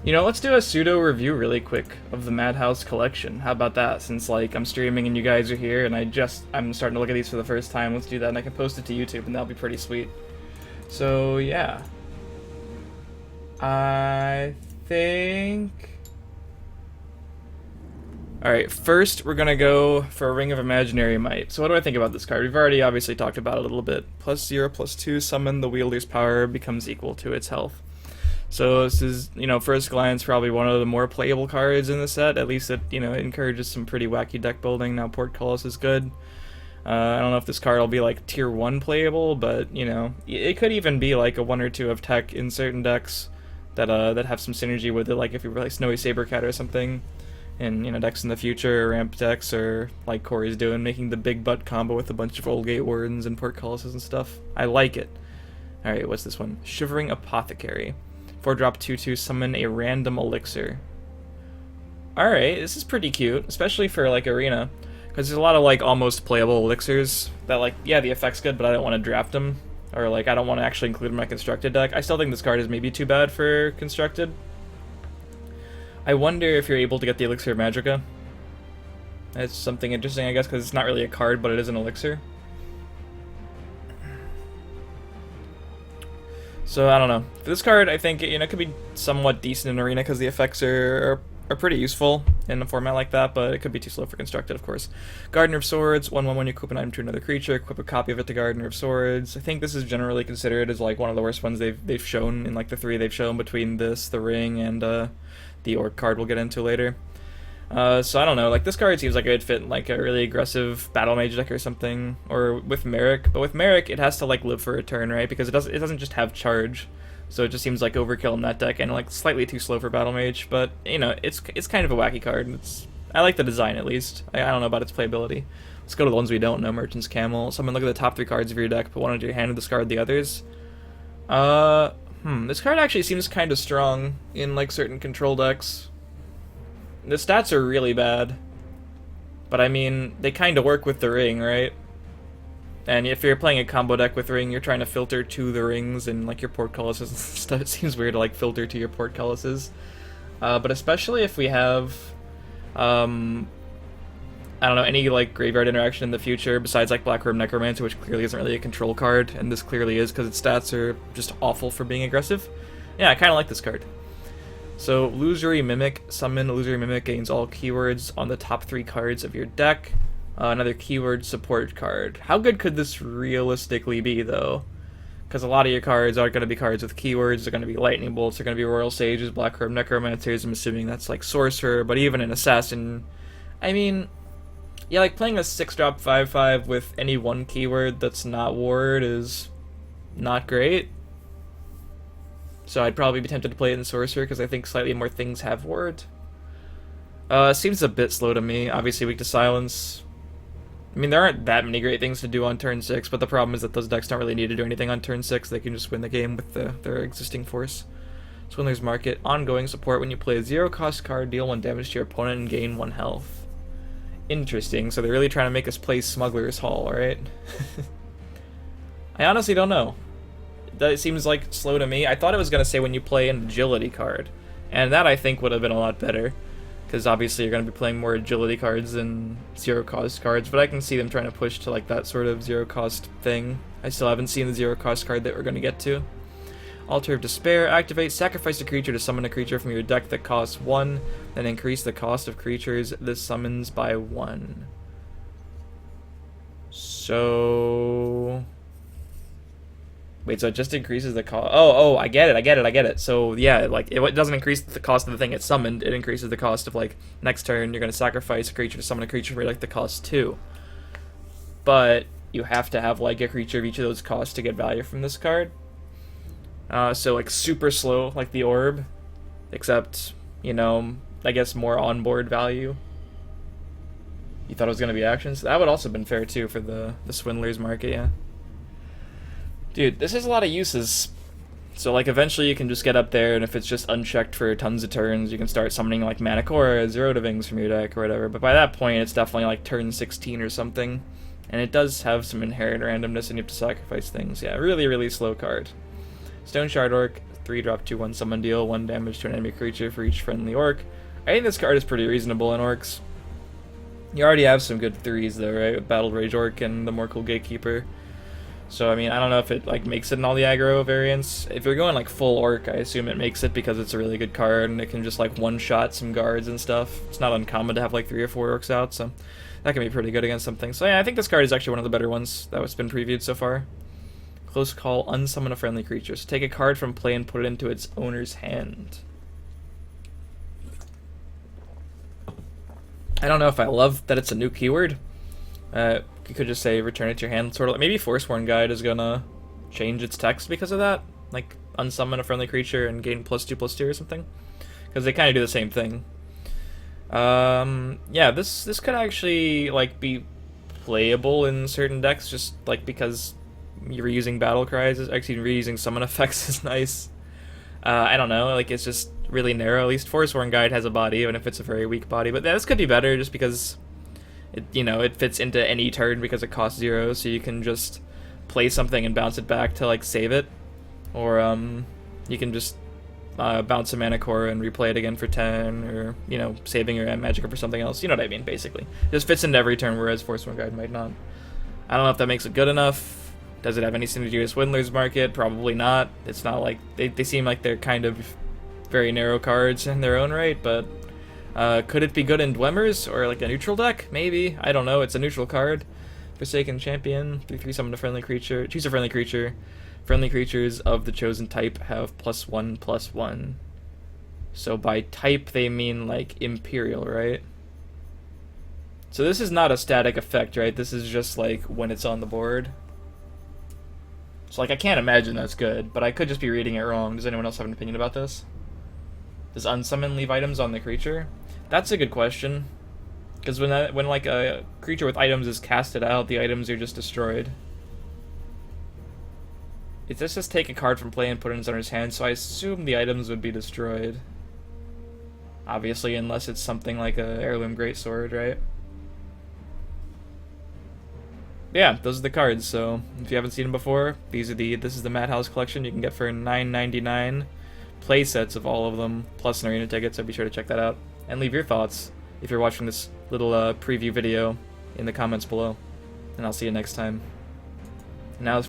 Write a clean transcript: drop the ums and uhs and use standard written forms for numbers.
You know, let's do a pseudo review really quick of the Madhouse collection. How about that? Since like I'm streaming and you guys are here and I'm starting to look at these for the first time, let's do that and I can post it to YouTube and that'll be pretty sweet. So yeah. I think Alright, first we're gonna go for a Ring of Imaginary Might. So what do I think about this card? We've already obviously talked about it a little bit. +0/+2, summon the wielder's power becomes equal to its health. So this is, first glance, probably one of the more playable cards in the set. At least it, encourages some pretty wacky deck building. Now Portcullis is good. I don't know if this card will be like tier 1 playable, but, it could even be like a 1 or 2 of tech in certain decks that have some synergy with it, like if you play Snowy Sabercat or something. And, decks in the future, or ramp decks, or like Corey's doing, making the big butt combo with a bunch of Old Gate Wardens and Portcullises and stuff. I like it. Alright, what's this one? Shivering Apothecary. 4-drop 2/2, summon a random elixir. Alright, this is pretty cute, especially for like Arena. Because there's a lot of like almost playable elixirs that like, yeah, the effect's good, but I don't want to draft them. Or like, I don't want to actually include in my constructed deck. I still think this card is maybe too bad for constructed. I wonder if you're able to get the Elixir of Magicka. That's something interesting, I guess, because it's not really a card, but it is an elixir. So, I don't know. For this card, I think, it could be somewhat decent in Arena, because the effects are pretty useful in a format like that, but it could be too slow for constructed, of course. Gardener of Swords, 1/1 when you equip an item to another creature, equip a copy of it to Gardener of Swords. I think this is generally considered as, like, one of the worst ones they've shown in, like, the 3 they've shown between this, the Ring, and, the Orc card we'll get into later. So I don't know, like this card seems like it would fit in like a really aggressive Battle Mage deck or something, or with Merrick. But with Merrick, it has to like live for a turn, right? Because it doesn't just have charge, so it just seems like overkill in that deck and like slightly too slow for Battle Mage. But it's kind of a wacky card. I like the design at least. I don't know about its playability. Let's go to the ones we don't know. Merchant's Camel. Someone look at the top 3 cards of your deck, put one into your hand and discard the others. This card actually seems kind of strong in, like, certain control decks. The stats are really bad. But, I mean, they kind of work with the Ring, right? And if you're playing a combo deck with Ring, you're trying to filter to the Rings and, like, your Portcullises and stuff. It seems weird to, like, filter to your Portcullises. But especially if we have, I don't know, any, like, graveyard interaction in the future besides, like, Black Robe Necromancer, which clearly isn't really a control card, and this clearly is because its stats are just awful for being aggressive. Yeah, I kind of like this card. So, Illusory Mimic. Summon Illusory Mimic gains all keywords on the top 3 cards of your deck. Another keyword support card. How good could this realistically be, though? Because a lot of your cards are going to be cards with keywords. They're going to be Lightning Bolts, they're going to be Royal Sages, Black Robe Necromancers. I'm assuming that's, like, Sorcerer, but even an Assassin. I mean, yeah, like playing a 6-drop 5/5 with any one keyword that's not ward is not great. So I'd probably be tempted to play it in Sorcerer because I think slightly more things have ward. Seems a bit slow to me. Obviously weak to silence. I mean, there aren't that many great things to do on turn 6, but the problem is that those decks don't really need to do anything on turn 6. They can just win the game with their existing force. Swindler's Market. Ongoing support. When you play a 0-cost card, deal 1 damage to your opponent and gain 1 health. Interesting, so they're really trying to make us play Smuggler's Hall, right? I honestly don't know. That seems like slow to me. I thought it was going to say when you play an agility card, and that I think would have been a lot better, because obviously you're going to be playing more agility cards than 0-cost cards, but I can see them trying to push to like that sort of 0-cost thing. I still haven't seen the 0-cost card that we're going to get to. Altar of Despair. Activate. Sacrifice a creature to summon a creature from your deck that costs 1, then increase the cost of creatures this summons by 1. So... Wait, so it just increases the cost... Oh, I get it. So, yeah, like, it doesn't increase the cost of the thing it summoned, it increases the cost of, like, next turn you're going to sacrifice a creature to summon a creature for, like, the cost 2. But you have to have, like, a creature of each of those costs to get value from this card. So, like, super slow, like the Orb, except, I guess more onboard value. You thought it was going to be actions? That would also have been fair, too, for the Swindler's Market, yeah. Dude, this has a lot of uses. So, like, eventually you can just get up there, and if it's just unchecked for tons of turns, you can start summoning, like, Manacora, Zero-to-Vings from your deck, or whatever. But by that point, it's definitely, like, turn 16 or something. And it does have some inherent randomness, and you have to sacrifice things. Yeah, really, really slow card. Stone Shard Orc, 3-drop 2/1 summon, deal 1 damage to an enemy creature for each friendly orc. I think this card is pretty reasonable in orcs. You already have some good 3s though, right? With Battle Rage Orc and the Morkel Gatekeeper. So, I mean, I don't know if it like makes it in all the aggro variants. If you're going like full orc, I assume it makes it because it's a really good card and it can just like one-shot some guards and stuff. It's not uncommon to have like 3 or 4 orcs out, so that can be pretty good against something. So yeah, I think this card is actually one of the better ones that has been previewed so far. Close call, unsummon a friendly creature. So take a card from play and put it into its owner's hand. I don't know if I love that it's a new keyword. You could just say return it to your hand, sort of. Maybe Forsworn Guide is gonna change its text because of that, like unsummon a friendly creature and gain +2/+2 or something, because they kind of do the same thing. Yeah, this could actually like be playable in certain decks, just like because you're reusing battle cries. Actually, reusing summon effects is nice. I don't know, like it's just really narrow. At least Forsworn Guide has a body, even if it's a very weak body. But yeah, this could be better just because it, you know, it fits into any turn because it costs 0, so you can just play something and bounce it back to like save it, or you can just bounce a Mana Core and replay it again for 10, or you know, saving your Magic for something else. You know what I mean? Basically, it just fits into every turn, whereas Forsworn Guide might not. I don't know if that makes it good enough. Does it have any synergy with Swindler's Market? Probably not. It's not like they seem like they're kind of very narrow cards in their own right, but could it be good in Dwemer's or like a neutral deck? Maybe. I don't know. It's a neutral card. Forsaken Champion, 3/3 summon a friendly creature. Choose a friendly creature. Friendly creatures of the chosen type have +1/+1. So by type they mean like Imperial, right? So this is not a static effect, right? This is just like when it's on the board. So like I can't imagine that's good, but I could just be reading it wrong. Does anyone else have an opinion about this? Does unsummon leave items on the creature? That's a good question. Because when like a creature with items is casted out, the items are just destroyed. It says take a card from play and put it in its owner's hand, so I assume the items would be destroyed. Obviously, unless it's something like a Heirloom Greatsword, right? Yeah, those are the cards, so if you haven't seen them before, this is the Madhouse collection you can get for $9.99. Play sets of all of them, plus an arena ticket, so be sure to check that out. And leave your thoughts, if you're watching this little preview video, in the comments below. And I'll see you next time. Now